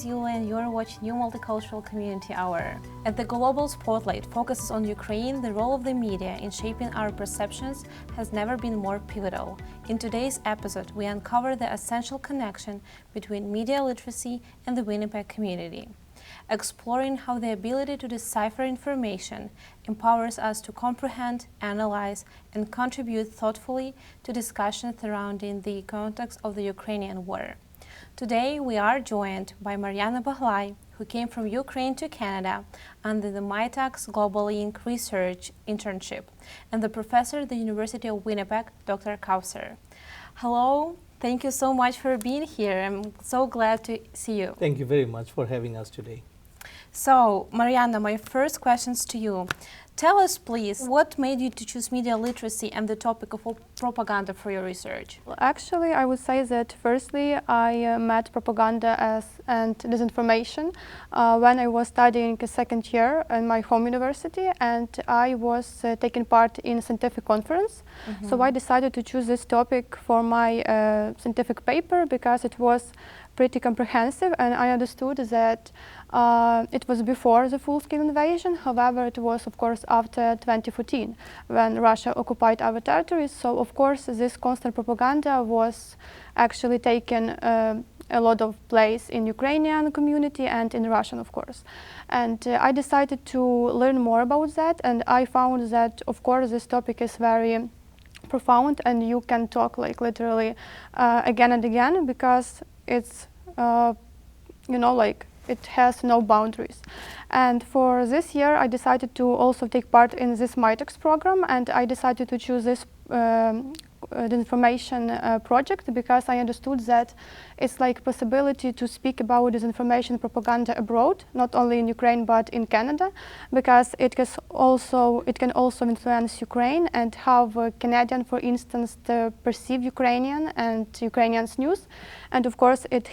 is Yuliia and you're watching New Multicultural Community Hour. At the Global Spotlight focuses on Ukraine, the role of the media in shaping our perceptions has never been more pivotal. In today's episode, we uncover the essential connection between media literacy and the Winnipeg community, exploring how the ability to decipher information empowers us to comprehend, analyze, and contribute thoughtfully to discussions surrounding the context of the Ukrainian War. Today, we are joined by Mariana Bahlai, who came from Ukraine to Canada under the MITAC's Global Link Research Internship, and the professor at the University of Winnipeg, Dr. Kauser. Hello, thank you so much for being here. I'm so glad to see you. Thank you very much for having us today. So, Mariana, my first questions to you. Tell us, please, what made you to choose media literacy and the topic of propaganda for your research? Well, actually, I would say that firstly, I met propaganda and disinformation when I was studying a second year in my home university, and I was taking part in a scientific conference. So I decided to choose this topic for my scientific paper because it was pretty comprehensive, and I understood that it was before the full-scale invasion. However, it was, of course, after 2014, when Russia occupied our territories. So, of course, this constant propaganda was actually taking a lot of place in Ukrainian community and in Russian, of course. And I decided to learn more about that, and I found that, of course, this topic is very profound, and you can talk like literally again and again, because it's it has no boundaries. And for this year, I decided to also take part in this MITAC's program, and I decided to choose this disinformation project because I understood that it's like possibility to speak about disinformation propaganda abroad, not only in Ukraine but in Canada, because it can also influence Ukraine and how Canadian, for instance, perceive Ukrainian and Ukrainians news. And of course, it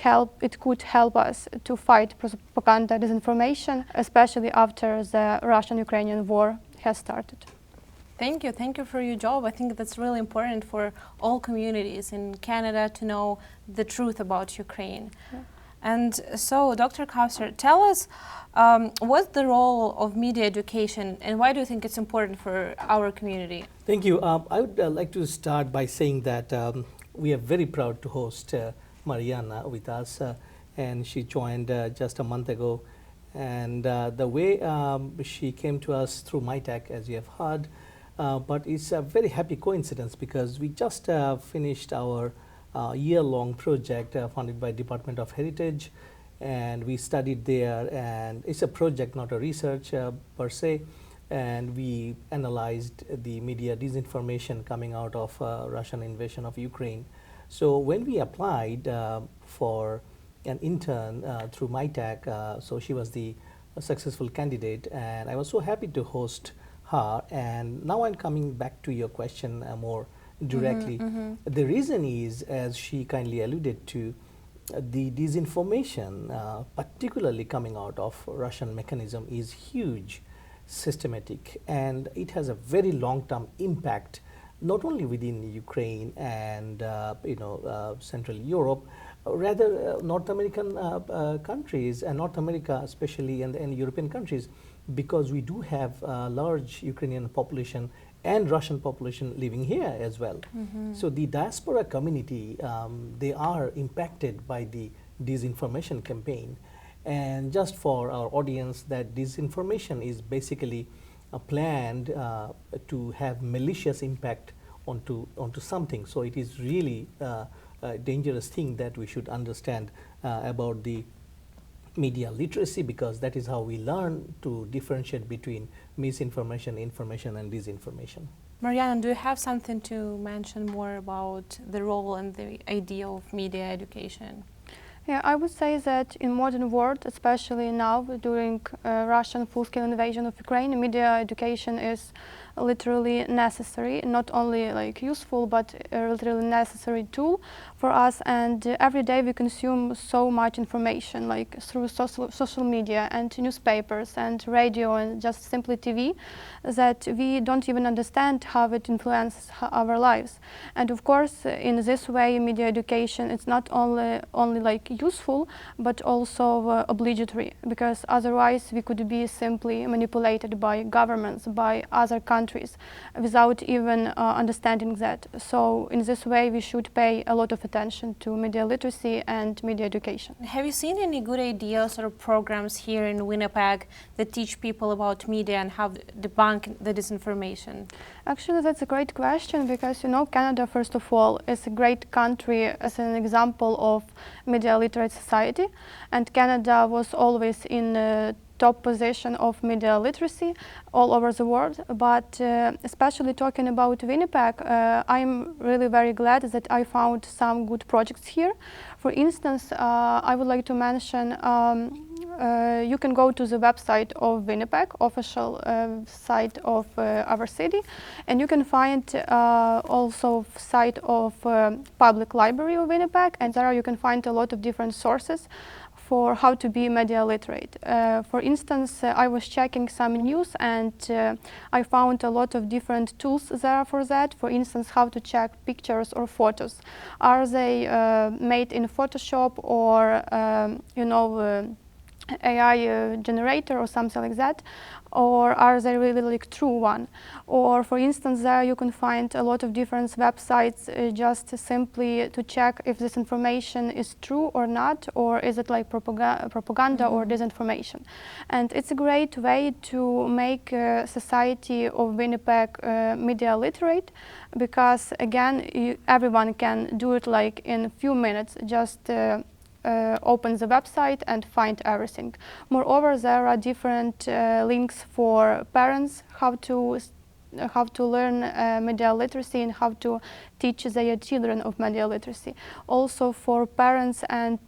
could help us to fight propaganda disinformation, especially after the Russian-Ukrainian war has started. Thank you for your job. I think that's really important for all communities in Canada to know the truth about Ukraine. Yeah. And so, Dr. Kauser, tell us what's the role of media education and why do you think it's important for our community? Thank you. I would like to start by saying that we are very proud to host Mariana with us, and she joined just a month ago. And the way she came to us through MITAC, as you have heard, but it's a very happy coincidence because we just finished our year-long project funded by Department of Heritage, and we studied there, and it's a project, not a research per se, and we analyzed the media disinformation coming out of Russian invasion of Ukraine. So when we applied for an intern through MITAC, so she was the successful candidate, and I was so happy to host her. And now I'm coming back to your question more directly. The reason is, as she kindly alluded to, the disinformation, particularly coming out of Russian mechanism, is huge, systematic, and it has a very long-term impact, not only within Ukraine and Central Europe, rather North American countries, and North America especially, and European countries, because we do have a large Ukrainian population and Russian population living here as well. So the diaspora community, they are impacted by the disinformation campaign. And just for our audience, that disinformation is basically planned to have malicious impact onto something. So it is really a dangerous thing that we should understand about the media literacy, because that is how we learn to differentiate between misinformation, information, and disinformation. Mariana, do you have something to mention more about the role and the idea of media education? Yeah, I would say that in modern world, especially now during Russian full-scale invasion of Ukraine, media education is literally necessary, not only like useful, but a literally necessary tool for us. And every day we consume so much information, like through social media and newspapers and radio and just simply TV, that we don't even understand how it influences our lives. And of course, in this way, media education, it's not only like useful but also obligatory, because otherwise we could be simply manipulated by governments, by other countries, without even understanding that. So in this way we should pay a lot of attention to media literacy and media education. Have you seen any good ideas or programs here in Winnipeg that teach people about media and how to debunk the disinformation? Actually, that's a great question, because Canada, first of all, is a great country as an example of media literate society, and Canada was always in top position of media literacy all over the world. But especially talking about Winnipeg, I'm really very glad that I found some good projects here. For instance, I would like to mention you can go to the website of Winnipeg, official site of our city, and you can find also site of Public Library of Winnipeg, and there you can find a lot of different sources for how to be media literate. For instance, I was checking some news, and I found a lot of different tools there for that. For instance, how to check pictures or photos. Are they made in Photoshop or AI generator or something like that, or are they really like true one? Or for instance, there you can find a lot of different websites just simply to check if this information is true or not, or is it like propaganda or disinformation. And it's a great way to make society of Winnipeg media literate, because again everyone can do it like in a few minutes, just open the website and find everything. Moreover, there are different links for parents how to learn media literacy and how to teach their children of media literacy. Also for parents and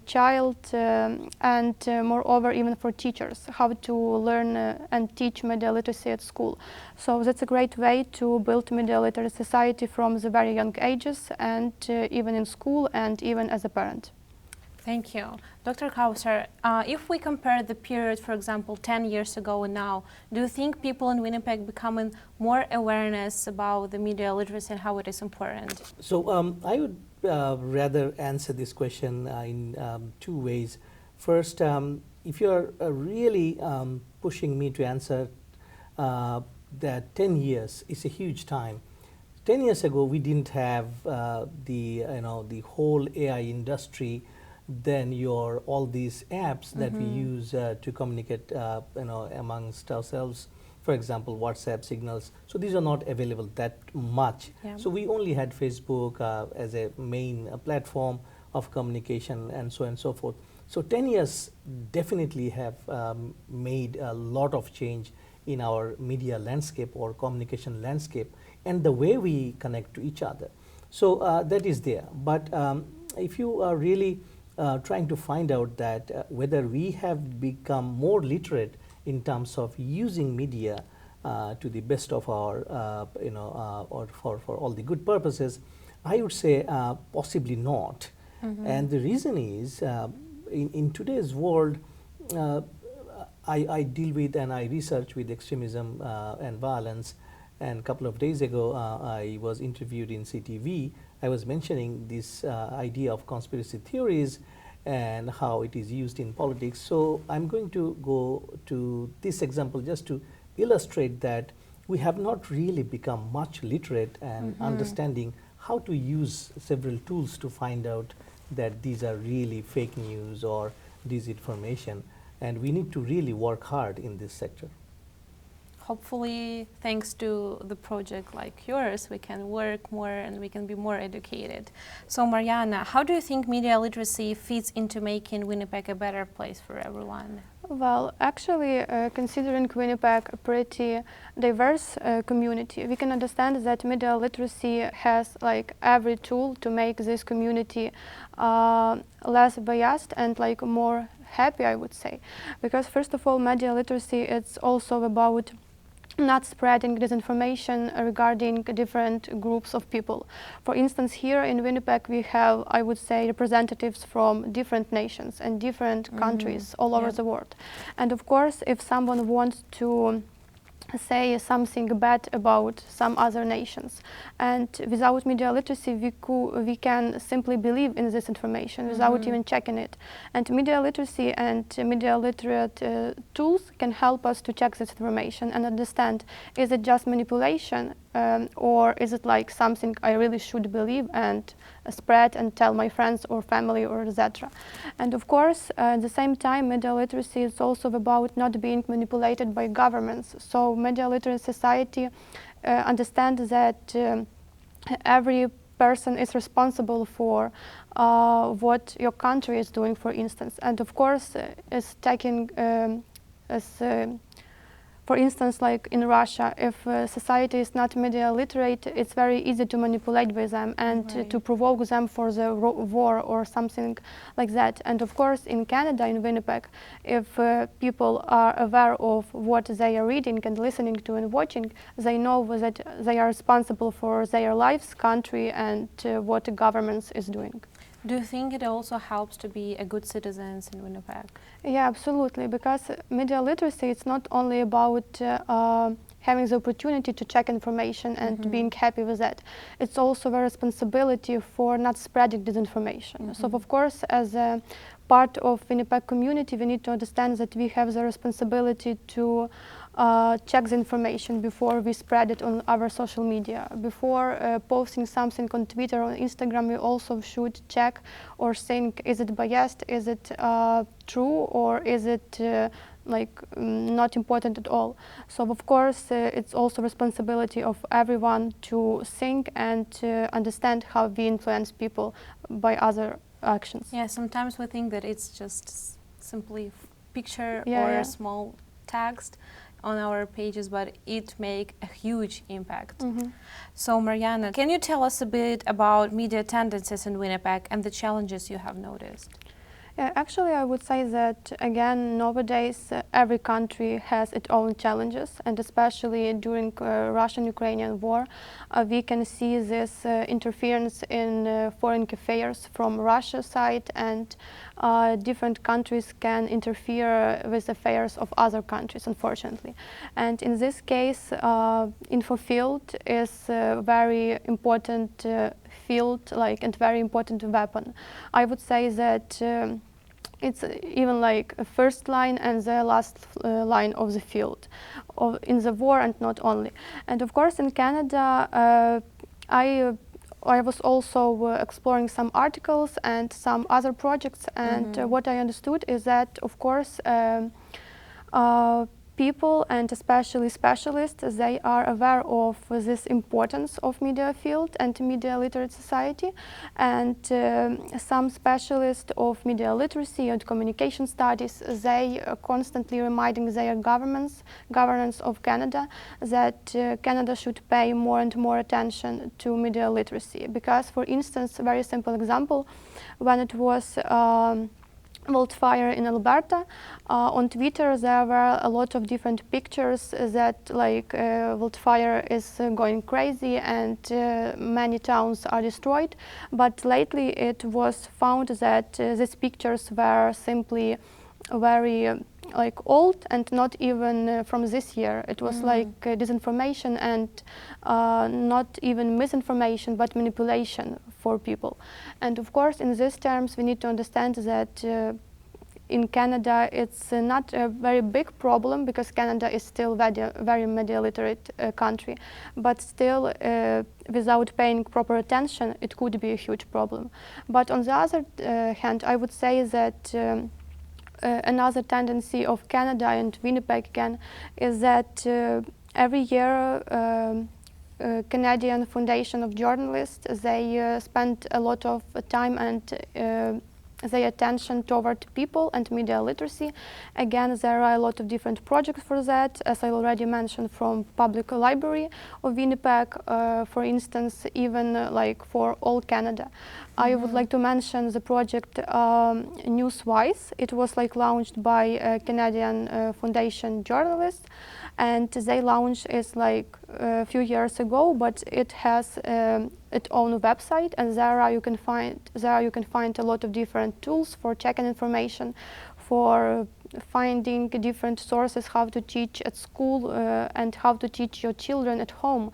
child and moreover even for teachers, how to learn and teach media literacy at school. So that's a great way to build media literate society from the very young ages, and even in school and even as a parent. Thank you. Dr. Kauser, if we compare the period, for example, 10 years ago and now, do you think people in Winnipeg becoming more awareness about the media literacy and how it is important? So I would rather answer this question in two ways. First, if you're really pushing me to answer that 10 years is a huge time. 10 years ago, we didn't have the whole AI industry, then all these apps that we use to communicate amongst ourselves, for example WhatsApp, Signals. So these are not available that much. Yeah. So we only had Facebook as a main platform of communication, and so on and so forth. So 10 years definitely have made a lot of change in our media landscape or communication landscape and the way we connect to each other. So that is there. But if you are really trying to find out that whether we have become more literate in terms of using media to the best of our, or for all the good purposes, I would say possibly not. And the reason is, in today's world, I deal with and I research with extremism and violence. And a couple of days ago, I was interviewed in CTV. I was mentioning this idea of conspiracy theories and how it is used in politics. So I'm going to go to this example just to illustrate that we have not really become much literate and understanding how to use several tools to find out that these are really fake news or disinformation. And we need to really work hard in this sector. Hopefully, thanks to the project like yours, we can work more and we can be more educated. So Mariana, how do you think media literacy fits into making Winnipeg a better place for everyone? Well, actually, considering Winnipeg a pretty diverse community, we can understand that media literacy has like every tool to make this community less biased and like more happy, I would say. Because first of all, media literacy, it's also about not spreading disinformation regarding different groups of people. For instance, here in Winnipeg we have, I would say, representatives from different nations and different countries all over the world. And of course, if someone wants to say something bad about some other nations. And without media literacy, we can simply believe in this information without even checking it. And media literacy and media literate tools can help us to check this information and understand, is it just manipulation, or is it like something I really should believe and spread and tell my friends or family or etc. And of course, at the same time, media literacy is also about not being manipulated by governments. So media literate society understands that every person is responsible for what your country is doing, for instance. And of course, is taking for instance, like in Russia, if society is not media literate, it's very easy to manipulate by them and to provoke them for the war or something like that. And of course, in Canada, in Winnipeg, if people are aware of what they are reading and listening to and watching, they know that they are responsible for their lives, country, and what the government is doing. Do you think it also helps to be a good citizen in Winnipeg? Yeah, absolutely, because media literacy is not only about having the opportunity to check information and being happy with that. It's also a responsibility for not spreading disinformation. So of course, as a part of Winnipeg community, we need to understand that we have the responsibility to check the information before we spread it on our social media. Before posting something on Twitter or Instagram, we also should check or think, is it biased, is it true, or is it not important at all. So of course, it's also responsibility of everyone to think and understand how we influence people by other actions. Yeah, sometimes we think that it's just simply picture or small text on our pages, but it make a huge impact. So Mariana, can you tell us a bit about media tendencies in Winnipeg and the challenges you have noticed? Yeah, actually, I would say that, again, nowadays every country has its own challenges, and especially during Russian-Ukrainian war, we can see this interference in foreign affairs from Russia's side, and different countries can interfere with affairs of other countries, unfortunately. And in this case, info field is a very important field, and very important weapon. I would say that it's even like a first line and the last line of the field in the war, and not only. And of course, in Canada, I was also exploring some articles and some other projects, and what I understood is that, of course, people, and especially specialists, they are aware of this importance of media field and media literate society, and some specialists of media literacy and communication studies, they are constantly reminding their governments of Canada that Canada should pay more and more attention to media literacy. Because, for instance, a very simple example, when it was wildfire in Alberta, on Twitter there were a lot of different pictures that wildfire is going crazy and many towns are destroyed, but lately it was found that these pictures were simply very old and not even from this year. It was disinformation and not even misinformation, but manipulation for people. And of course, in these terms, we need to understand that in Canada it's not a very big problem, because Canada is still very media literate country, but still without paying proper attention it could be a huge problem. But on the other hand, I would say that another tendency of Canada and Winnipeg again is that every year Canadian Foundation of Journalists, they spend a lot of time and their attention toward people and media literacy. Again, there are a lot of different projects for that, as I already mentioned, from Public Library of Winnipeg, for instance, even for all Canada. I would like to mention the project Newswise. It was launched by a Canadian Foundation journalists, and they launched it a few years ago, but it has its own website, and there you can find a lot of different tools for checking information, for finding different sources how to teach at school and how to teach your children at home,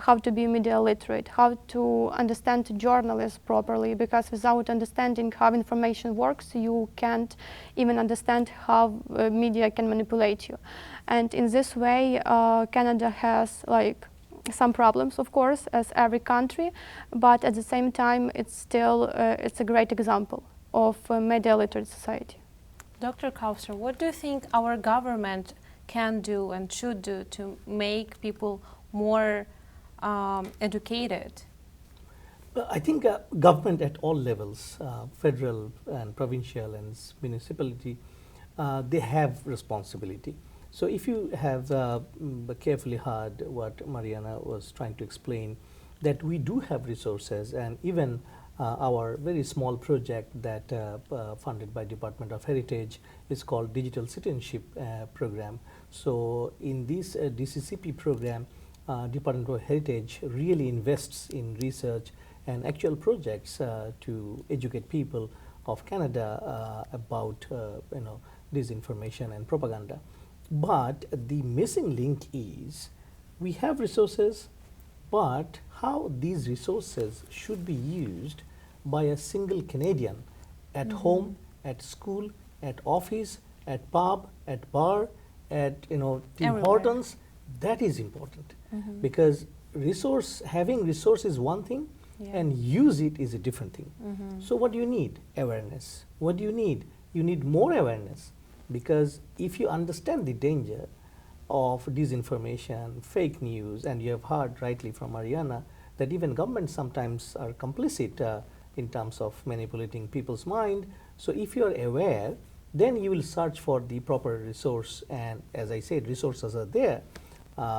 how to be media literate, how to understand journalism properly, because without understanding how information works, you can't even understand how media can manipulate you. And in this way, Canada has like some problems, of course, as every country, but at the same time, it's still it's a great example of a media literate society. Dr. Kauser, what do you think our government can do and should do to make people more educated? Well, I think government at all levels, federal and provincial and municipality, they have responsibility. So if you have carefully heard what Mariana was trying to explain, that we do have resources, and even our very small project that funded by Department of Heritage is called Digital Citizenship Program. So in this DCCP program, Department of Heritage really invests in research and actual projects to educate people of Canada about disinformation and propaganda. But the missing link is we have resources, but how these resources should be used by a single Canadian at home, at school, at office, at pub, at bar, at Tim Hortons, that is important. Because having resource is one thing, and use it is a different thing. So what do you need? Awareness. What do you need? You need more awareness, because if you understand the danger of disinformation, fake news, and you have heard rightly from Mariana that even governments sometimes are complicit in terms of manipulating people's mind. So if you are aware, then you will search for the proper resource, and as I said, resources are there,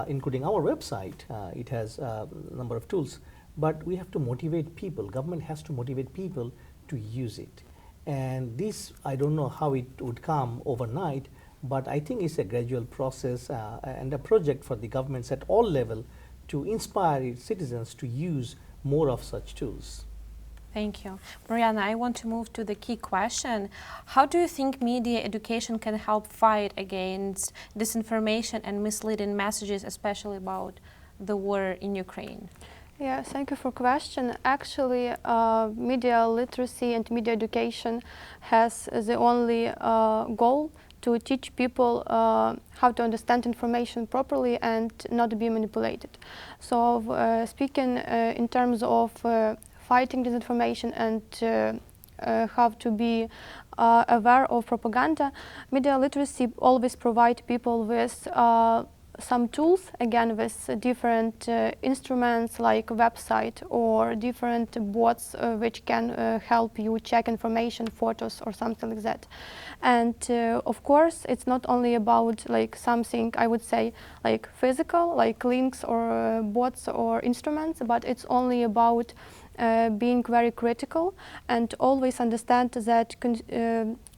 including our website. It has a number of tools, but we have to motivate people. Government has to motivate people to use it. And this, I don't know how it would come overnight, but I think it's a gradual process and a project for the governments at all levels to inspire its citizens to use more of such tools. Thank you. Mariana, I want to move to the key question. How do you think media education can help fight against disinformation and misleading messages, especially about the war in Ukraine? Yeah, thank you for question. Actually, media literacy and media education has the only goal to teach people how to understand information properly and not be manipulated. So speaking in terms of fighting disinformation and how to be aware of propaganda, media literacy always provide people with some tools, again with different instruments like website or different bots which can help you check information, photos or something like that. And of course it's not only about like something I would say like physical, like links or bots or instruments, but it's only about being very critical and always understand that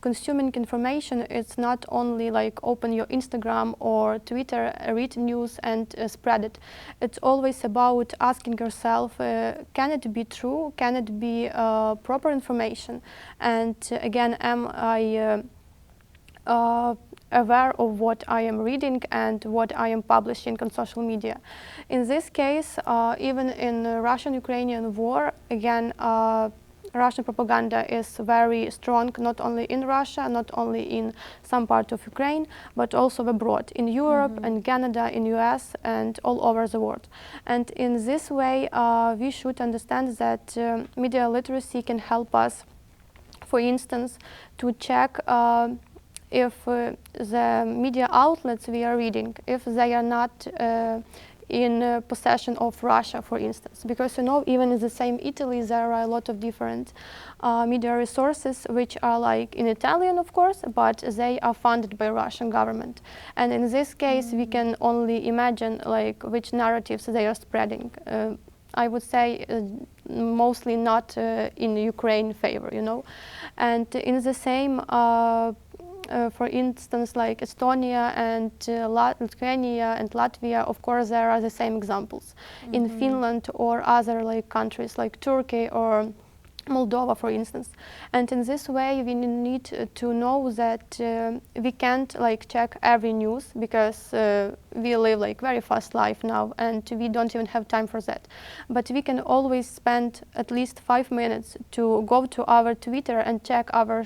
consuming information is not only like open your Instagram or Twitter, read news and spread it. It's always about asking yourself, can it be true? Can it be proper information? And again, am I aware of what I am reading and what I am publishing on social media. In this case, even in Russian-Ukrainian war, again, Russian propaganda is very strong, not only in Russia, not only in some part of Ukraine, but also abroad, in Europe and Canada, in US, and all over the world. And in this way, we should understand that media literacy can help us, for instance, to check if the media outlets we are reading, if they are not in possession of Russia, for instance. Because you know, even in the same Italy, there are a lot of different media resources which are like in Italian, of course, but they are funded by Russian government. And in this case, we can only imagine like which narratives they are spreading. I would say mostly not in Ukraine favor, you know. And in the same for instance, like Estonia and Lithuania and Latvia, of course, there are the same examples. In Finland or other like countries like Turkey or Moldova, for instance. And in this way, we need to know that we can't like check every news, because we live like very fast life now, and we don't even have time for that. But we can always spend at least 5 minutes to go to our Twitter and check our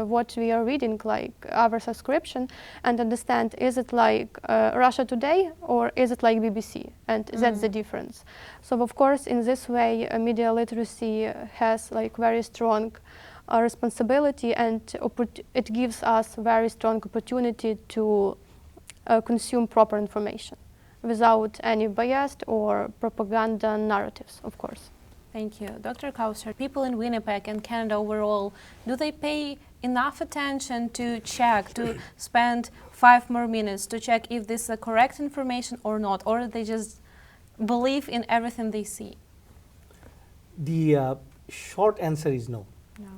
what we are reading, like our subscription, and understand, is it like Russia Today or is it like BBC? And that's the difference. So of course, in this way, media literacy has like very strong responsibility, and it gives us very strong opportunity to consume proper information without any biased or propaganda narratives, of course. Thank you. Dr. Kauser, people in Winnipeg and Canada overall, do they pay enough attention to check, to spend 5 more minutes to check if this is correct information or not, or they just believe in everything they see? The short answer is no. No.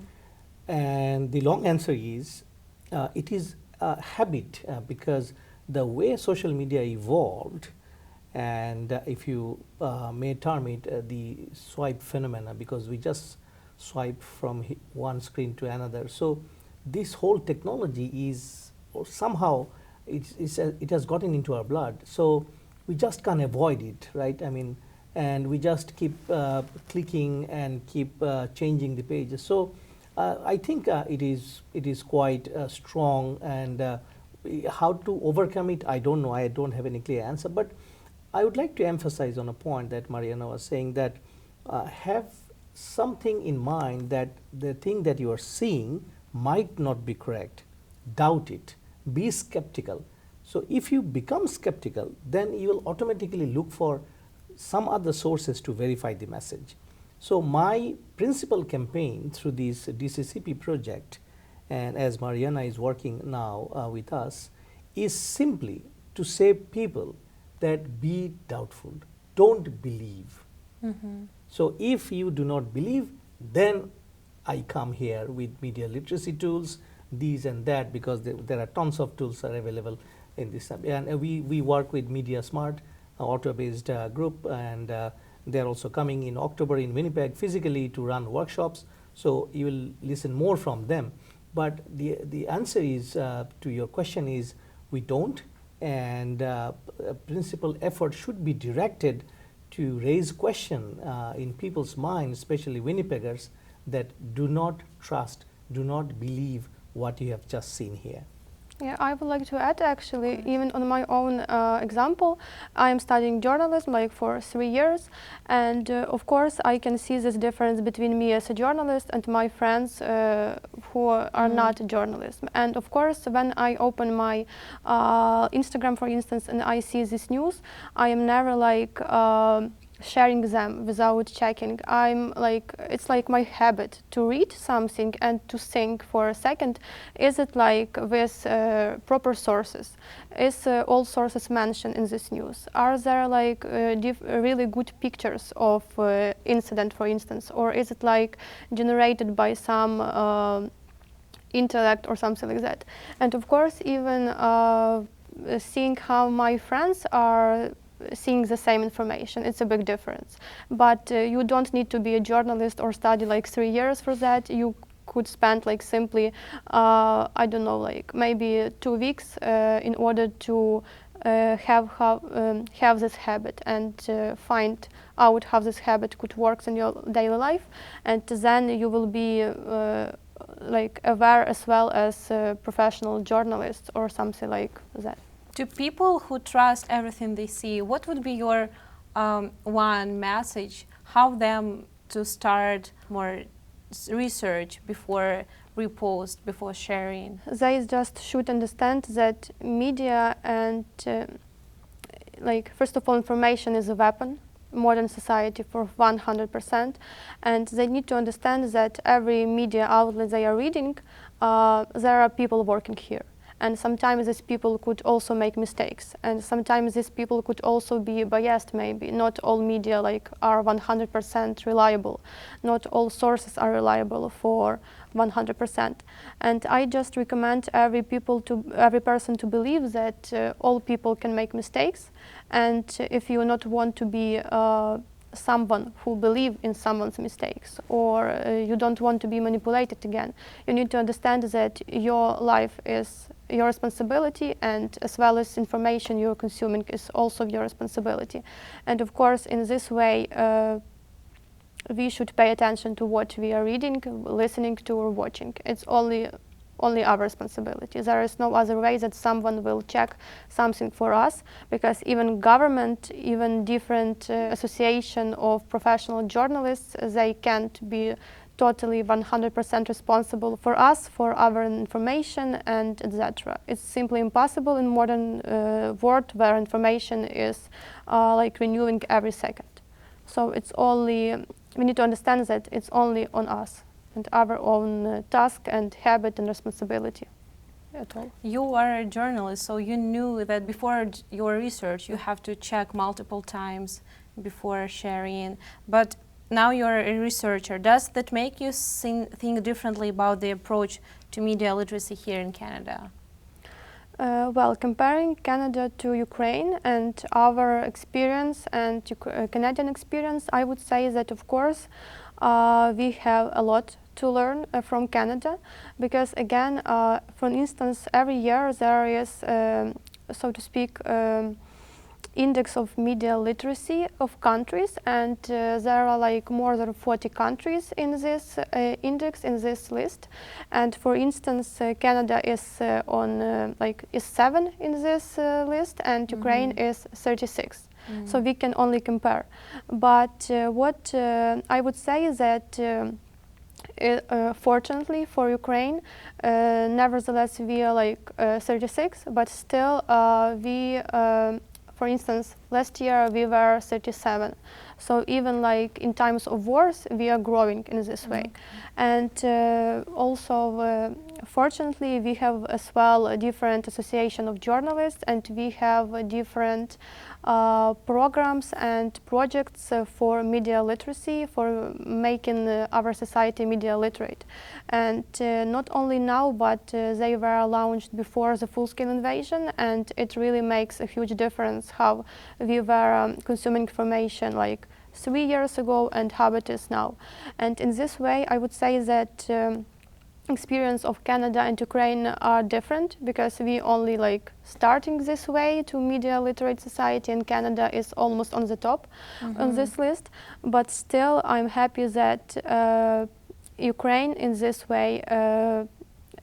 And the long answer is it is a habit, because the way social media evolved, and if you may term it the swipe phenomena, because we just swipe from one screen to another. So this whole technology is, or somehow it has gotten into our blood. So we just can't avoid it, right? I mean, and we just keep clicking and keep changing the pages. So I think it is quite strong, and how to overcome it, I don't know. I don't have any clear answer, but I would like to emphasize on a point that Mariana was saying, that have something in mind that the thing that you are seeing might not be correct. Doubt it. Be skeptical. So if you become skeptical, then you will automatically look for some other sources to verify the message. So my principal campaign through this DCCP project, and as Mariana is working now with us, is simply to say people that be doubtful, don't believe. So if you do not believe, then I come here with media literacy tools, these and that, because there are tons of tools are available in this. And we work with Media Smart, Ottawa-based group, and they're also coming in October in Winnipeg physically to run workshops. So you will listen more from them. But the answer is to your question is we don't, and principal effort should be directed to raise question in people's minds, especially Winnipeggers, that do not trust, do not believe what you have just seen here. Yeah, I would like to add, actually, even on my own example, I am studying journalism like for 3 years, and of course I can see this difference between me as a journalist and my friends who are not journalists. And of course, when I open my Instagram, for instance, and I see this news, I am never like sharing them without checking. I'm like, it's like my habit to read something and to think for a second, is it like with proper sources? Is all sources mentioned in this news? Are there like really good pictures of incident, for instance, or is it like generated by some intellect or something like that? And of course, even seeing how my friends are seeing the same information, it's a big difference. But you don't need to be a journalist or study like 3 years for that. You could spend like simply, I don't know, like maybe 2 weeks in order to have this habit and find out how this habit could work in your daily life, and then you will be like aware as well as professional journalists or something like that. To people who trust everything they see, what would be your one message, how them to start more research before repost, before sharing? They just should understand that media and like, first of all, information is a weapon, modern society for 100%, and they need to understand that every media outlet they are reading, there are people working here. And sometimes these people could also make mistakes, and sometimes these people could also be biased. Maybe not all media like are 100% reliable. Not all sources are reliable for 100%. And I just recommend every person to believe that all people can make mistakes, and if you not want to be someone who believes in someone's mistakes, or you don't want to be manipulated again. You need to understand that your life is your responsibility, and as well as information you're consuming is also your responsibility. And of course, in this way, we should pay attention to what we are reading, listening to, or watching. It's only our responsibility. There is no other way that someone will check something for us, because even government, even different association of professional journalists, they can't be totally 100% responsible for us, for our information, and etc. It's simply impossible in modern world where information is like renewing every second. So it's only, we need to understand that it's only on us and our own task and habit and responsibility at all. You are a journalist, so you knew that before your research you have to check multiple times before sharing. But now you're a researcher. Does that make you think differently about the approach to media literacy here in Canada? Well, comparing Canada to Ukraine and our experience and Canadian experience, I would say that of course we have a lot to learn from Canada, because again, for instance, every year there is, so to speak, index of media literacy of countries, and there are like more than 40 countries in this index, in this list. And for instance, Canada is is 7 in this list, and Ukraine is 36. So we can only compare. But what I would say is that fortunately for Ukraine, nevertheless we are like 36, but still we for instance, last year we were 37. So even like in times of wars, we are growing in this way. And also, fortunately, we have as well a different association of journalists, and we have different programs and projects for media literacy, for making our society media literate. And not only now, but they were launched before the full-scale invasion, and it really makes a huge difference how we were consuming information like 3 years ago and how it is now. And in this way, I would say that experience of Canada and Ukraine are different, because we only like starting this way to media literate society, and Canada is almost on the top on this list. But still, I'm happy that Ukraine in this way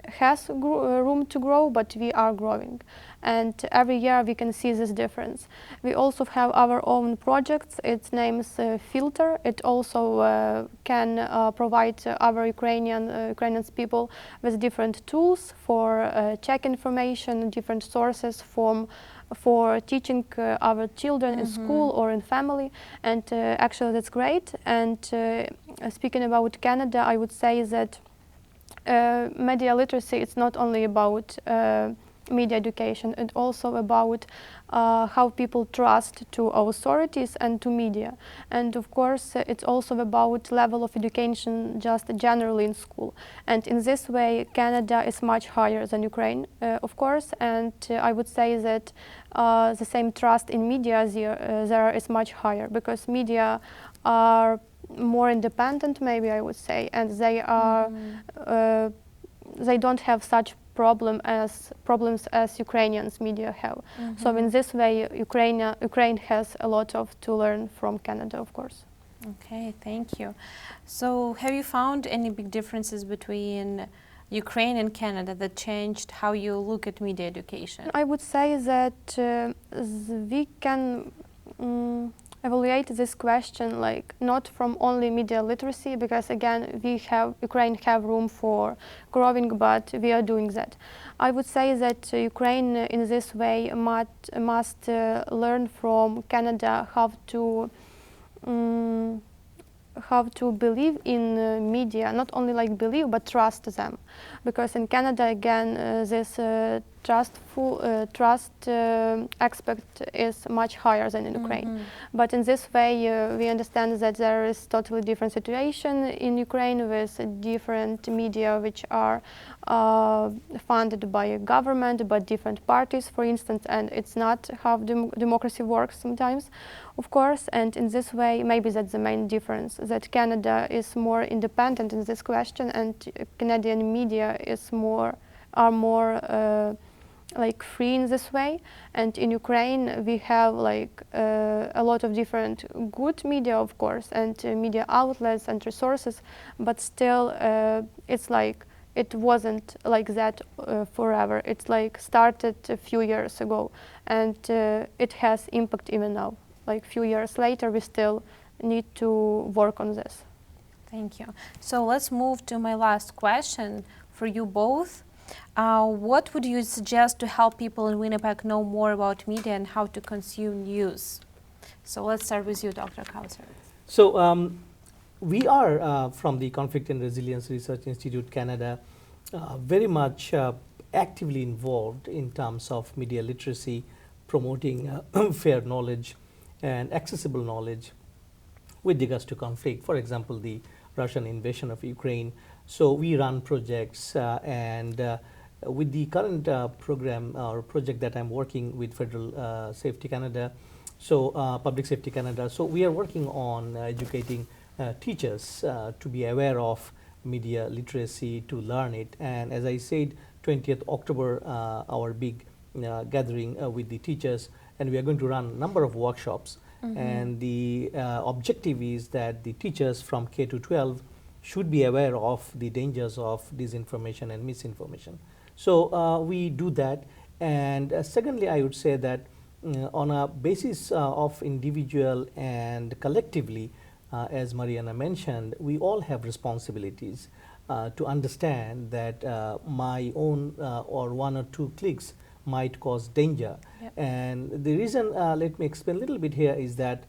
has room to grow, but we are growing. And every year we can see this difference. We also have our own projects. Its name is Filter. It also can provide our Ukrainian people with different tools for check information, different sources for teaching our children in school or in family. And actually that's great. And speaking about Canada, I would say that media literacy, it's not only about media education, and also about how people trust to authorities and to media. And of course, it's also about level of education just generally in school. And in this way, Canada is much higher than Ukraine, of course. And I would say that the same trust in media there is much higher, because media are more independent, maybe I would say, and they are they don't have such problems as Ukrainians media have. So in this way, Ukraine has a lot to learn from Canada, of course. Okay, thank you. So have you found any big differences between Ukraine and Canada that changed how you look at media education? I would say that we can evaluate this question like not from only media literacy, because again Ukraine have room for growing, but we are doing that. I would say that Ukraine in this way must learn from Canada how to believe in media, not only like believe but trust them. because in Canada, again, this trust aspect is much higher than in Ukraine. But in this way, we understand that there is totally different situation in Ukraine with different media which are funded by a government, by different parties, for instance, and it's not how democracy works sometimes, of course. And in this way, maybe that's the main difference, that Canada is more independent in this question, and Canadian media is more like free in this way. And in Ukraine we have like a lot of different good media, of course, and media outlets and resources, but still it's like it wasn't like that forever. It's like started a few years ago, and it has impact even now. Like few years later, we still need to work on this. Thank you. So let's move to my last question for you both. What would you suggest to help people in Winnipeg know more about media and how to consume news? So let's start with you, Dr. Kauser. So we are from the Conflict and Resilience Research Institute Canada very much actively involved in terms of media literacy, promoting fair knowledge and accessible knowledge with regards to conflict. For example, the Russian invasion of Ukraine. So we run projects and with the current program or project that I'm working with Federal Safety Canada, so Public Safety Canada, so we are working on educating teachers to be aware of media literacy, to learn it. And as I said, 20th October, our big gathering with the teachers, and we are going to run a number of workshops. And the objective is that the teachers from K to 12 should be aware of the dangers of disinformation and misinformation. So we do that. And secondly, I would say that on a basis of individual and collectively, as Mariana mentioned, we all have responsibilities to understand that my own or one or two clicks might cause danger. Yep. And the reason, let me explain a little bit here, is that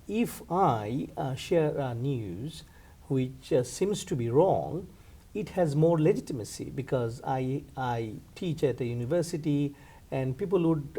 if I share news which seems to be wrong, it has more legitimacy because I teach at a university and people would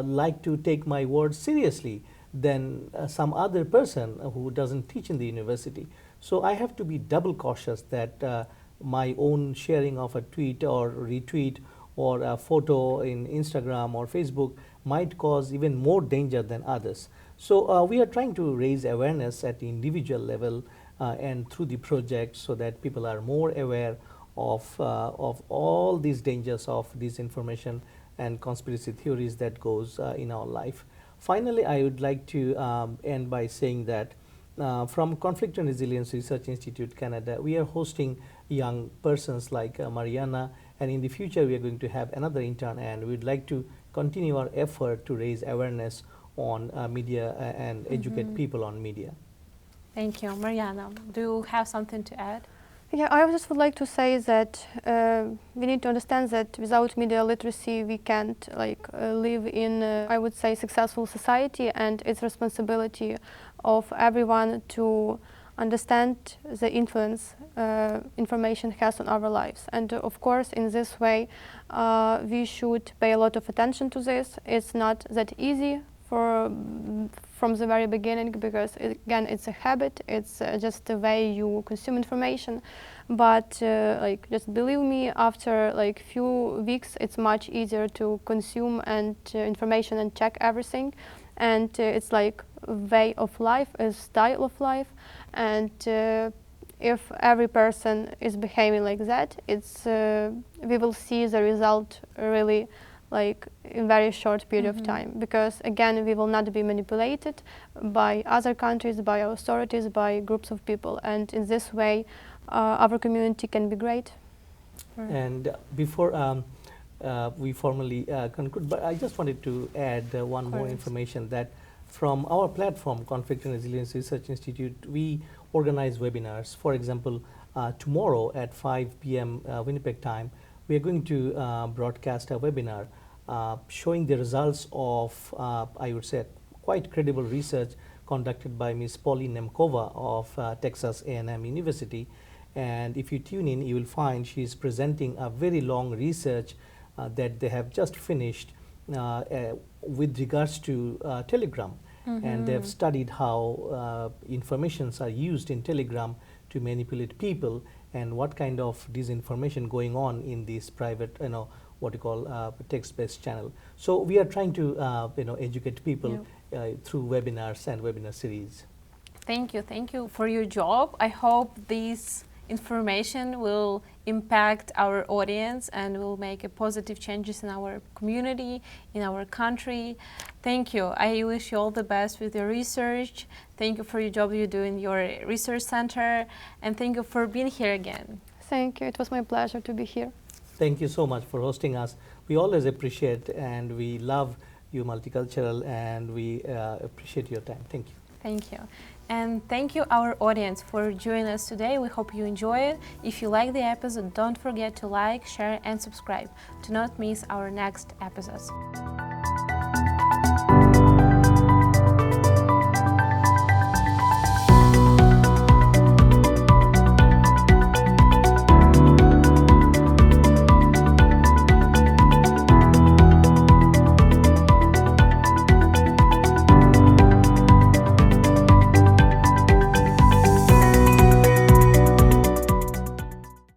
like to take my words seriously than some other person who doesn't teach in the university. So I have to be double cautious that my own sharing of a tweet or retweet or a photo in Instagram or Facebook might cause even more danger than others. So we are trying to raise awareness at the individual level and through the project so that people are more aware of all these dangers of disinformation and conspiracy theories that goes in our life. Finally, I would like to end by saying that from Conflict and Resilience Research Institute Canada, we are hosting young persons like Mariana, and in the future we are going to have another intern, and we would like to continue our effort to raise awareness on media and educate people on media. Thank you. Mariana, do you have something to add? Yeah, I just would like to say that we need to understand that without media literacy we can't live in, I would say, successful society, and it's responsibility of everyone to understand the influence information has on our lives. And of course, in this way, we should pay a lot of attention to this. It's not that easy from the very beginning, because again, it's a habit. It's just the way you consume information. But just believe me, after few weeks, it's much easier to consume and information and check everything. And it's like a way of life, a style of life. And if every person is behaving like that, it's we will see the result really in very short period of time, because again, we will not be manipulated by other countries, by authorities, by groups of people, and in this way our community can be great. And before we formally conclude, but I just wanted to add one more information, that from our platform, Conflict and Resilience Research Institute, we organize webinars. For example, tomorrow at 5 p.m. Winnipeg time, we are going to broadcast a webinar showing the results of, I would say, quite credible research conducted by Ms. Pauline Nemkova of Texas A&M University. And if you tune in, you will find she's presenting a very long research that they have just finished with regards to Telegram. And they have studied how informations are used in Telegram to manipulate people, and what kind of disinformation going on in this private, what you call text-based channel. So we are trying to, educate people through webinars and webinar series. Thank you for your job. I hope this information will impact our audience and will make a positive changes in our community, in our country. Thank you. I wish you all the best with your research. Thank you for your job you do in your research center, and thank you for being here again. Thank you. It was my pleasure to be here. Thank you so much for hosting us. We always appreciate and we love you, Multicultural, and we appreciate your time. Thank you. Thank you. And thank you, our audience, for joining us today. We hope you enjoy it. If you like the episode, don't forget to like, share, and subscribe to not miss our next episodes.